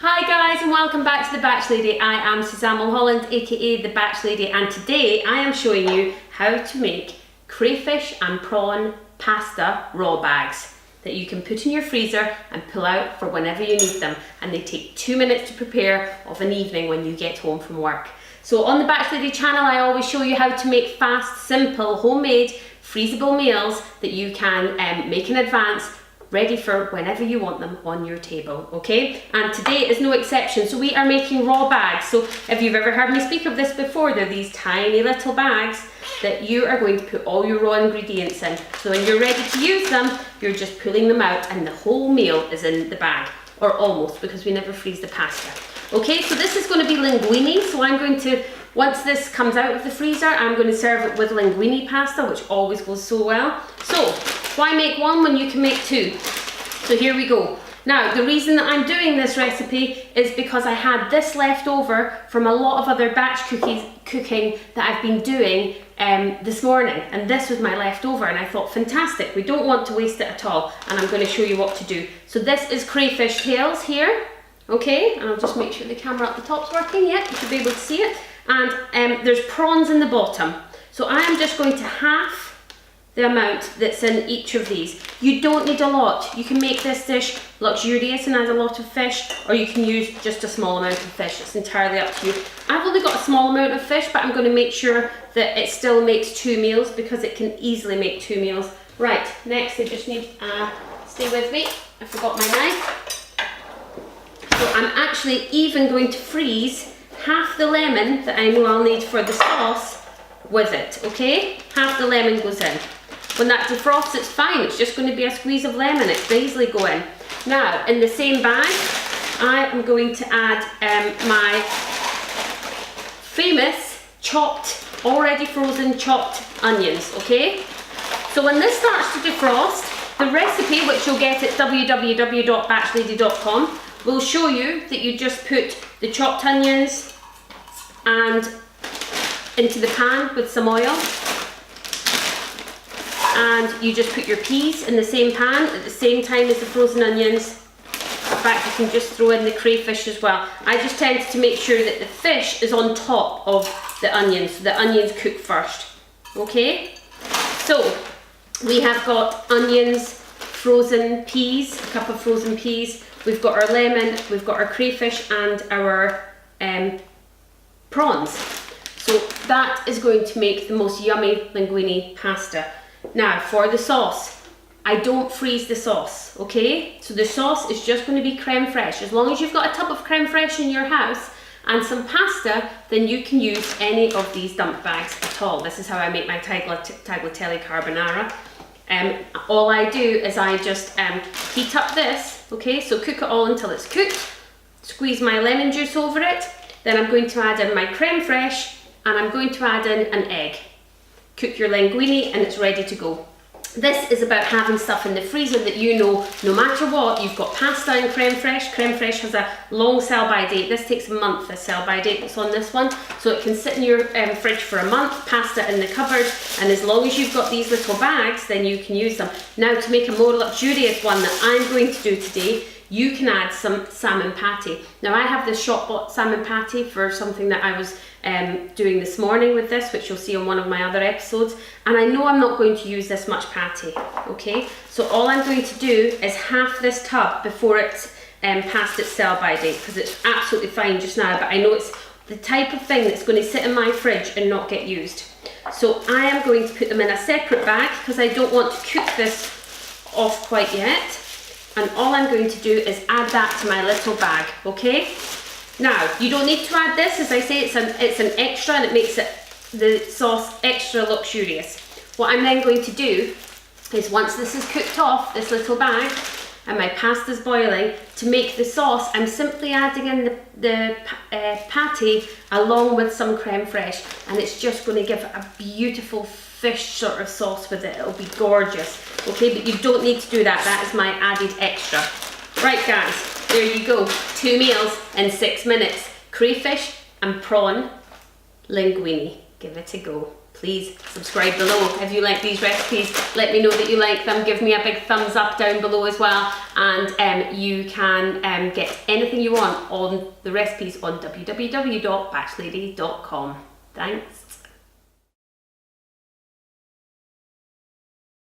Hi guys and welcome back to The Batch Lady. I am Suzanne Mulholland, aka The Batch Lady, and today I am showing you how to make crayfish and prawn pasta raw bags that you can put in your freezer and pull out for whenever you need them, and they take 2 minutes to prepare of an evening when you get home from work. So on the Batch Lady channel I always show you how to make fast, simple, homemade, freezable meals that you can make in advance, ready for whenever you want them on your table, okay? And today is no exception. So we are making raw bags. So if you've ever heard me speak of this before, they're these tiny little bags that you are going to put all your raw ingredients in. So when you're ready to use them, you're just pulling them out and the whole meal is in the bag, or almost, because we never freeze the pasta. Okay, so this is going to be linguine. So I'm going to, once this comes out of the freezer, I'm going to serve it with linguine pasta, which always goes so well. So why make one when you can make two? So here we go. Now, the reason that I'm doing this recipe is because I had this left over from a lot of other batch cooking that I've been doing this morning, and this was my leftover, and I thought, fantastic, we don't want to waste it at all, and I'm going to show you what to do. So this is crayfish tails here, okay, and I'll just make sure the camera at the top's working. Yep, you should be able to see it. And there's prawns in the bottom. So I am just going to half the amount that's in each of these. You don't need a lot. You can make this dish luxurious and add a lot of fish, or you can use just a small amount of fish. It's entirely up to you. I've only got a small amount of fish, but I'm going to make sure that it still makes 2 meals, because it can easily make 2 meals. Right, next I just need, stay with me, I forgot my knife. So I'm actually even going to freeze half the lemon that I know I'll need for the sauce with it, okay? Half the lemon goes in. When that defrosts, it's fine, it's just going to be a squeeze of lemon, it can easily go in. Now, in the same bag, I am going to add my famous chopped, already frozen chopped onions, okay? So when this starts to defrost, the recipe, which you'll get at www.batchlady.com, will show you that you just put the chopped onions and into the pan with some oil, and you just put your peas in the same pan at the same time as the frozen onions. In fact, you can just throw in the crayfish as well. I just tend to make sure that the fish is on top of the onions, so the onions cook first, okay? So we have got onions, frozen peas, a cup of frozen peas, we've got our lemon, we've got our crayfish and our prawns. So that is going to make the most yummy linguine pasta. Now for the sauce, I don't freeze the sauce, okay? So the sauce is just going to be creme fraiche. As long as you've got a tub of creme fraiche in your house and some pasta, then you can use any of these dump bags at all. This is how I make my tagliatelle carbonara. All I do is I just heat up this, okay? So cook it all until it's cooked, squeeze my lemon juice over it, then I'm going to add in my creme fraiche, and I'm going to add in an egg. Cook your linguine and it's ready to go. This is about having stuff in the freezer that you know, no matter what, you've got pasta and creme fraiche. Creme fraiche has a long sell-by date. This takes a month, the sell-by date that's on this one. So it can sit in your fridge for a month, pasta in the cupboard, and as long as you've got these little bags, then you can use them. Now to make a more luxurious one that I'm going to do today, you can add some salmon patty. Now I have this shop-bought salmon patty for something that I was doing this morning with this, which you'll see on one of my other episodes, and I know I'm not going to use this much patty, okay? So all I'm going to do is half this tub before it's past its sell-by date, because it's absolutely fine just now, but I know it's the type of thing that's going to sit in my fridge and not get used. So I am going to put them in a separate bag because I don't want to cook this off quite yet. And all I'm going to do is add that to my little bag, okay? Now, you don't need to add this. As I say, it's an extra, and it makes the sauce extra luxurious. What I'm then going to do is, once this is cooked off, this little bag, and my pasta's boiling, to make the sauce, I'm simply adding in the patty along with some creme fraiche, and it's just going to give it a beautiful fish sort of sauce with it. It'll be gorgeous, okay? But you don't need to do that. That is my added extra. Right guys, there you go. 2 meals in 6 minutes. Crayfish and prawn linguine. Give it a go. please subscribe below. If you like these recipes, let me know that you like them. Give me a big thumbs up down below as well. And you can get anything you want on the recipes on www.batchlady.com. Thanks.